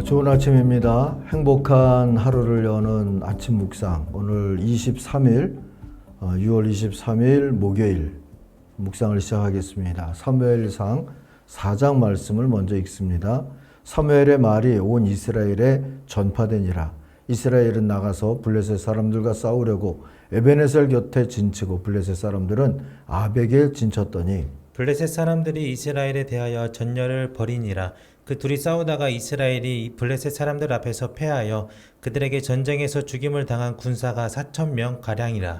좋은 아침입니다. 행복한 하루를 여는 아침 묵상. 오늘 23일, 6월 23일 목요일 묵상을 시작하겠습니다. 사무엘상 4장 말씀을 먼저 읽습니다. 사무엘의 말이 온 이스라엘에 전파되니라. 이스라엘은 나가서 블레셋 사람들과 싸우려고 에베네셀 곁에 진치고 블레셋 사람들은 아벡에 진쳤더니 블레셋 사람들이 이스라엘에 대하여 전열을 벌이니라. 그 둘이 싸우다가 이스라엘이 블레셋 사람들 앞에서 패하여 그들에게 전쟁에서 죽임을 당한 군사가 4,000명 가량이라.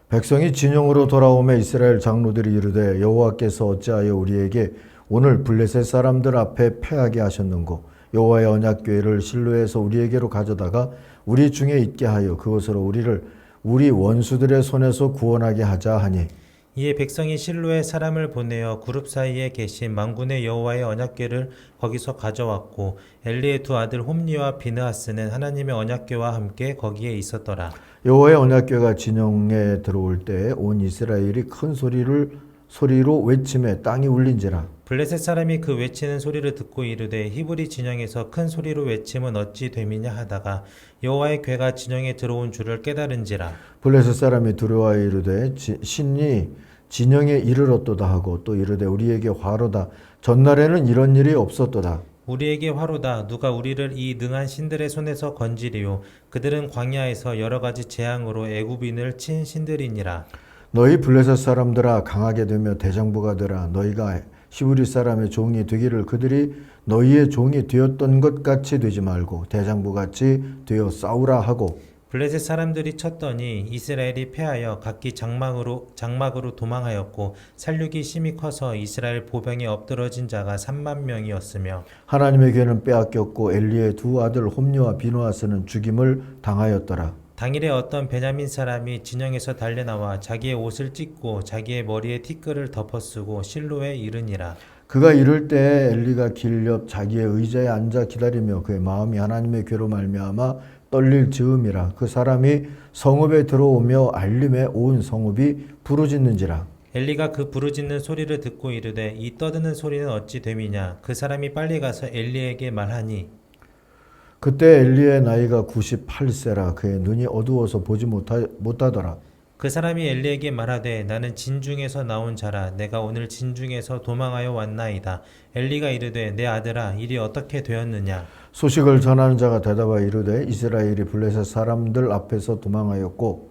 백성이 진영으로 돌아오매 이스라엘 장로들이 이르되 여호와께서 어찌하여 우리에게 오늘 블레셋 사람들 앞에 패하게 하셨는고 여호와의 언약궤를 실로에서 우리에게로 가져다가 우리 중에 있게 하여 그것으로 우리를 우리 원수들의 손에서 구원하게 하자 하니 이에 백성이 실로에 사람을 보내어 그룹 사이에 계신 만군의 여호와의 언약궤를 거기서 가져왔고 엘리의 두 아들 홈리와 비느하스는 하나님의 언약궤와 함께 거기에 있었더라. 여호와의 언약궤가 진영에 들어올 때 온 이스라엘이 큰 소리로 외침에 땅이 울린지라. 블레셋 사람이 그 외치는 소리를 듣고 이르되 히브리 진영에서 큰 소리로 외침은 어찌 됨이냐 하다가 여호와의 궤가 진영에 들어온 줄을 깨달은지라. 블레셋 사람이 두려워하여 이르되 신이 진영에 이르렀도다 하고 또 이르되 우리에게 화로다. 전날에는 이런 일이 없었도다. 우리에게 화로다. 누가 우리를 이 능한 신들의 손에서 건지리요. 그들은 광야에서 여러 가지 재앙으로 애굽인을 친 신들이니라. 너희 블레셋 사람들아 강하게 되며 대장부가 되라. 너희가 히브리 사람의 종이 되기를 그들이 너희의 종이 되었던 것 같이 되지 말고 대장부같이 되어 싸우라 하고 블레셋 사람들이 쳤더니 이스라엘이 패하여 각기 장막으로 도망하였고 살육이 심히 커서 이스라엘 보병에 엎드러진 자가 3만 명이었으며 하나님의 궤는 빼앗겼고 엘리의 두 아들 홈리와 비느하스는 죽임을 당하였더라. 당일에 어떤 베냐민 사람이 진영에서 달려나와 자기의 옷을 찢고 자기의 머리에 티끌을 덮어쓰고 실로에 이르니라. 그가 이를 때 엘리가 길 옆 자기의 의자에 앉아 기다리며 그의 마음이 하나님의 궤로 말미암아 떨릴 즈음이라. 그 사람이 성읍에 들어오며 알림에 온 성읍이 부르짖는지라. 엘리가 그 부르짖는 소리를 듣고 이르되 이 떠드는 소리는 어찌 됨이냐. 그 사람이 빨리 가서 엘리에게 말하니 그때 엘리의 나이가 98세라. 그의 눈이 어두워서 보지 못하더라. 그 사람이 엘리에게 말하되 나는 진중에서 나온 자라. 내가 오늘 진중에서 도망하여 왔나이다. 엘리가 이르되 내 아들아 일이 어떻게 되었느냐. 소식을 전하는 자가 대답하여 이르되 이스라엘이 블레셋 사람들 앞에서 도망하였고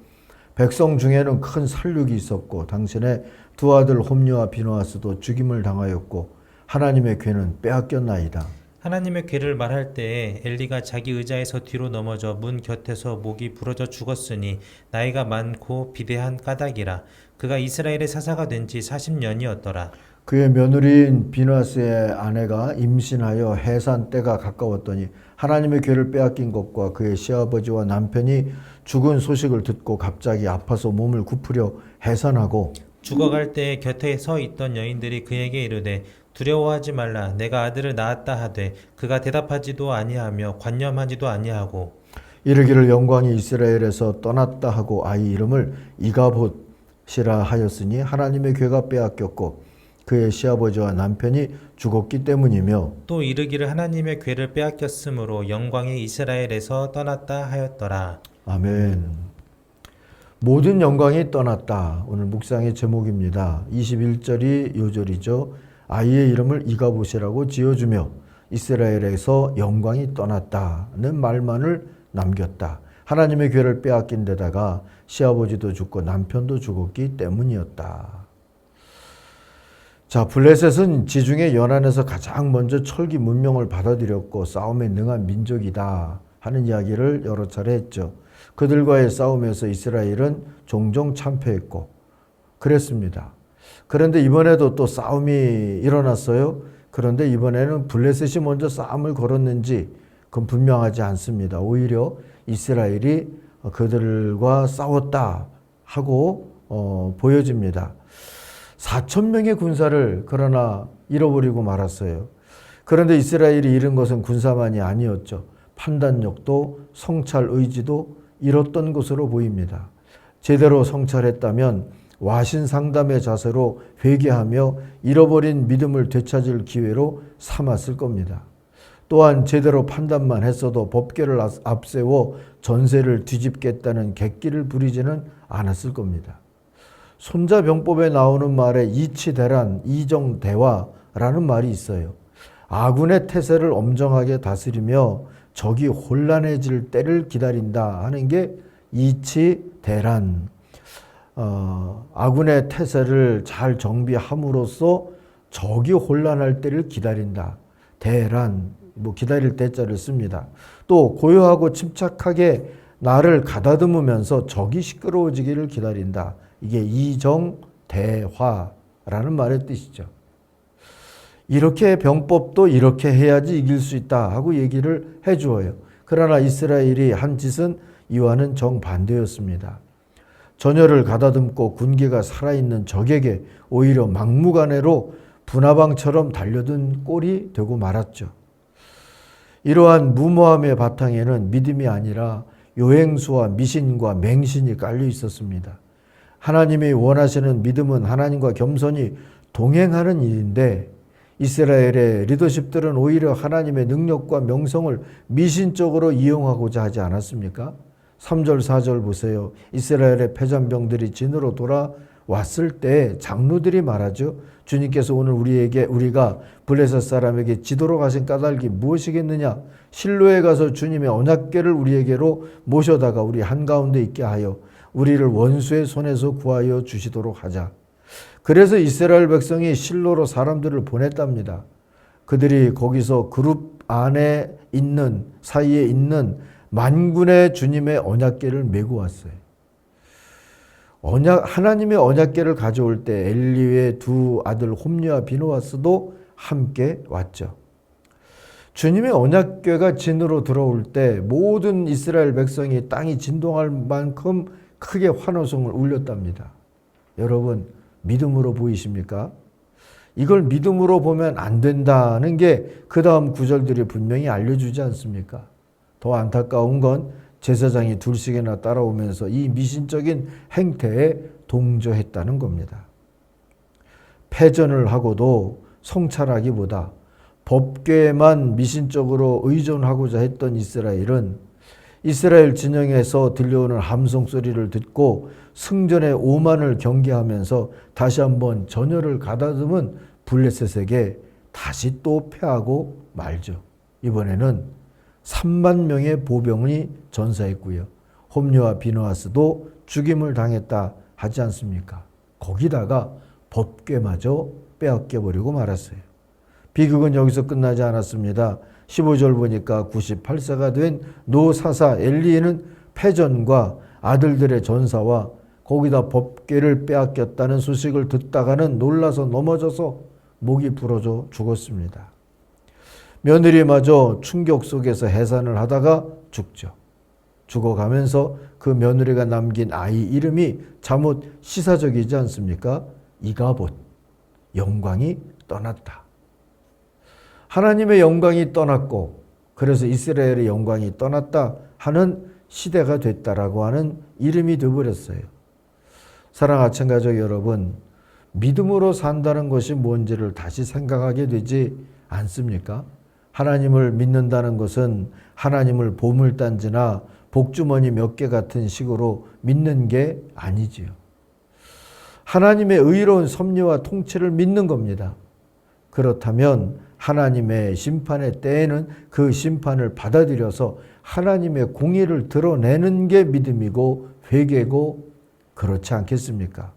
백성 중에는 큰 살육이 있었고 당신의 두 아들 홈리와 비느하스도 죽임을 당하였고 하나님의 궤는 빼앗겼나이다. 하나님의 궤를 말할 때에 엘리가 자기 의자에서 뒤로 넘어져 문 곁에서 목이 부러져 죽었으니 나이가 많고 비대한 까닭이라. 그가 이스라엘의 사사가 된 지 40년이었더라. 그의 며느리인 비느하스의 아내가 임신하여 해산 때가 가까웠더니 하나님의 궤를 빼앗긴 것과 그의 시아버지와 남편이 죽은 소식을 듣고 갑자기 아파서 몸을 굽으려 해산하고 죽어갈 때에 곁에 서 있던 여인들이 그에게 이르되 두려워하지 말라. 내가 아들을 낳았다 하되 그가 대답하지도 아니하며 관념하지도 아니하고 이르기를 영광이 이스라엘에서 떠났다 하고 아이 이름을 이가봇이라 하였으니 하나님의 궤가 빼앗겼고 그의 시아버지와 남편이 죽었기 때문이며 또 이르기를 하나님의 궤를 빼앗겼으므로 영광이 이스라엘에서 떠났다 하였더라. 아멘. 모든 영광이 떠났다. 오늘 묵상의 제목입니다. 21절이 요절이죠. 아이의 이름을 이가봇이라고 지어주며 이스라엘에서 영광이 떠났다는 말만을 남겼다. 하나님의 궤를 빼앗긴 데다가 시아버지도 죽고 남편도 죽었기 때문이었다. 자, 블레셋은 지중해 연안에서 가장 먼저 철기 문명을 받아들였고 싸움에 능한 민족이다 하는 이야기를 여러 차례 했죠. 그들과의 싸움에서 이스라엘은 종종 참패했고 그랬습니다. 그런데 이번에도 또 싸움이 일어났어요. 그런데 이번에는 블레셋이 먼저 싸움을 걸었는지 그건 분명하지 않습니다. 오히려 이스라엘이 그들과 싸웠다 하고 보여집니다. 4,000명의 군사를 그러나 잃어버리고 말았어요. 그런데 이스라엘이 잃은 것은 군사만이 아니었죠. 판단력도 성찰 의지도 잃었던 것으로 보입니다. 제대로 성찰했다면 와신상담의 자세로 회개하며 잃어버린 믿음을 되찾을 기회로 삼았을 겁니다. 또한 제대로 판단만 했어도 법궤를 앞세워 전세를 뒤집겠다는 객기를 부리지는 않았을 겁니다. 손자병법에 나오는 말에 이치대란, 이정대화라는 말이 있어요. 아군의 태세를 엄정하게 다스리며 적이 혼란해질 때를 기다린다 하는 게 이치대란. 아군의 태세를 잘 정비함으로써 적이 혼란할 때를 기다린다. 대란, 기다릴 때자를 씁니다. 또 고요하고 침착하게 나를 가다듬으면서 적이 시끄러워지기를 기다린다. 이게 이정대화라는 말의 뜻이죠. 이렇게 병법도 이렇게 해야지 이길 수 있다 하고 얘기를 해주어요. 그러나 이스라엘이 한 짓은 이와는 정반대였습니다. 전열을 가다듬고 군기가 살아있는 적에게 오히려 막무가내로 분화방처럼 달려든 꼴이 되고 말았죠. 이러한 무모함의 바탕에는 믿음이 아니라 요행수와 미신과 맹신이 깔려 있었습니다. 하나님이 원하시는 믿음은 하나님과 겸손히 동행하는 일인데 이스라엘의 리더십들은 오히려 하나님의 능력과 명성을 미신적으로 이용하고자 하지 않았습니까? 3절 4절 보세요. 이스라엘의 패전병들이 진으로 돌아왔을 때 장로들이 말하죠. 주님께서 오늘 우리가 블레셋 사람에게 지도록 하신 까닭이 무엇이겠느냐? 실로에 가서 주님의 언약궤를 우리에게로 모셔다가 우리 한가운데 있게 하여 우리를 원수의 손에서 구하여 주시도록 하자. 그래서 이스라엘 백성이 실로로 사람들을 보냈답니다. 그들이 거기서 그룹 안에 있는 사이에 있는 만군의 주님의 언약궤를 메고 왔어요. 하나님의 언약궤를 가져올 때 엘리의 두 아들 홈리와 비느하스도 함께 왔죠. 주님의 언약궤가 진으로 들어올 때 모든 이스라엘 백성이 땅이 진동할 만큼 크게 환호성을 울렸답니다. 여러분, 믿음으로 보이십니까? 이걸 믿음으로 보면 안 된다는 게 그 다음 구절들이 분명히 알려주지 않습니까? 더 안타까운 건 제사장이 둘씩이나 따라오면서 이 미신적인 행태에 동조했다는 겁니다. 패전을 하고도 성찰하기보다 법궤에만 미신적으로 의존하고자 했던 이스라엘은 이스라엘 진영에서 들려오는 함성 소리를 듣고 승전의 오만을 경계하면서 다시 한번 전열을 가다듬은 블레셋에게 다시 또 패하고 말죠. 이번에는 3만 명의 보병이 전사했고요. 홈리와 비느하스도 죽임을 당했다 하지 않습니까? 거기다가 법궤마저 빼앗겨버리고 말았어요. 비극은 여기서 끝나지 않았습니다. 15절 보니까 98세가 된 노사사 엘리에는 패전과 아들들의 전사와 거기다 법궤를 빼앗겼다는 소식을 듣다가는 놀라서 넘어져서 목이 부러져 죽었습니다. 며느리마저 충격 속에서 해산을 하다가 죽죠. 죽어가면서 그 며느리가 남긴 아이 이름이 잘못 시사적이지 않습니까? 이가봇, 영광이 떠났다. 하나님의 영광이 떠났고 그래서 이스라엘의 영광이 떠났다 하는 시대가 됐다라고 하는 이름이 되어버렸어요. 사랑하는 가족 여러분, 믿음으로 산다는 것이 뭔지를 다시 생각하게 되지 않습니까? 하나님을 믿는다는 것은 하나님을 보물단지나 복주머니 몇 개 같은 식으로 믿는 게 아니지요. 하나님의 의로운 섭리와 통치를 믿는 겁니다. 그렇다면 하나님의 심판의 때에는 그 심판을 받아들여서 하나님의 공의를 드러내는 게 믿음이고 회개고 그렇지 않겠습니까?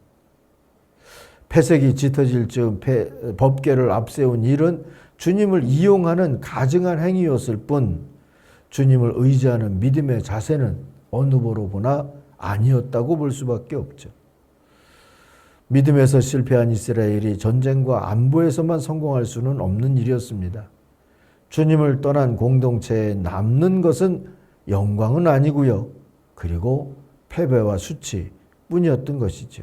폐색이 짙어질 즈음 법궤를 앞세운 일은 주님을 이용하는 가증한 행위였을 뿐 주님을 의지하는 믿음의 자세는 어느 보로 보나 아니었다고 볼 수밖에 없죠. 믿음에서 실패한 이스라엘이 전쟁과 안보에서만 성공할 수는 없는 일이었습니다. 주님을 떠난 공동체에 남는 것은 영광은 아니고요. 그리고 패배와 수치 뿐이었던 것이죠.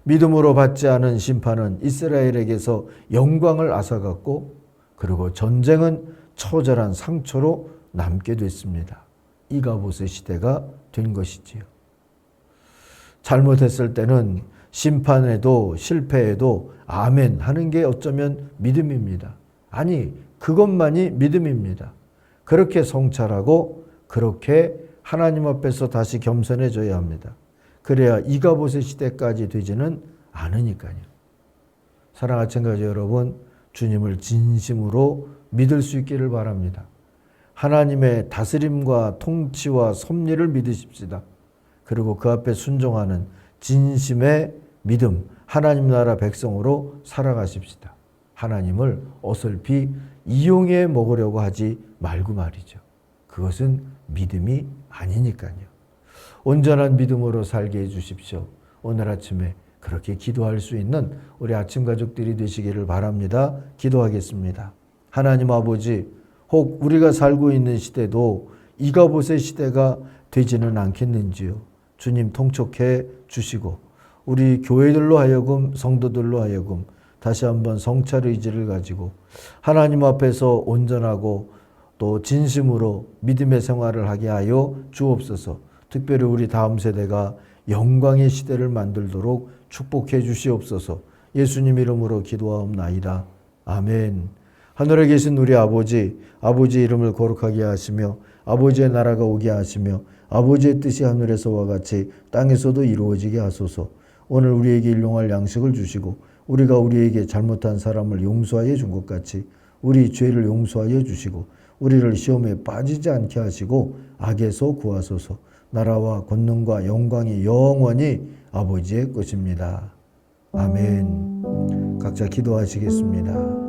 믿음으로 받지 않은 심판은 이스라엘에게서 영광을 앗아갔고 그리고 전쟁은 처절한 상처로 남게 됐습니다. 이가봇의 시대가 된 것이지요. 잘못했을 때는 심판에도 실패에도 아멘 하는 게 어쩌면 믿음입니다. 아니 그것만이 믿음입니다. 그렇게 성찰하고 그렇게 하나님 앞에서 다시 겸손해져야 합니다. 그래야 이가봇의 시대까지 되지는 않으니까요. 사랑하는 청취자 여러분, 주님을 진심으로 믿을 수 있기를 바랍니다. 하나님의 다스림과 통치와 섭리를 믿으십시다. 그리고 그 앞에 순종하는 진심의 믿음, 하나님 나라 백성으로 살아가십시다. 하나님을 어설피 이용해 먹으려고 하지 말고 말이죠. 그것은 믿음이 아니니까요. 온전한 믿음으로 살게 해주십시오. 오늘 아침에 그렇게 기도할 수 있는 우리 아침 가족들이 되시기를 바랍니다. 기도하겠습니다. 하나님 아버지, 혹 우리가 살고 있는 시대도 이가봇의 시대가 되지는 않겠는지요. 주님 통촉해 주시고 우리 교회들로 하여금 성도들로 하여금 다시 한번 성찰 의지를 가지고 하나님 앞에서 온전하고 또 진심으로 믿음의 생활을 하게 하여 주옵소서. 특별히 우리 다음 세대가 영광의 시대를 만들도록 축복해 주시옵소서. 예수님 이름으로 기도하옵나이다. 아멘. 하늘에 계신 우리 아버지, 아버지의 이름을 거룩하게 하시며 아버지의 나라가 오게 하시며 아버지의 뜻이 하늘에서와 같이 땅에서도 이루어지게 하소서. 오늘 우리에게 일용할 양식을 주시고 우리가 우리에게 잘못한 사람을 용서하여 준 것 같이 우리 죄를 용서하여 주시고 우리를 시험에 빠지지 않게 하시고 악에서 구하소서. 나라와 권능과 영광이 영원히 아버지의 것입니다. 아멘. 각자 기도하시겠습니다.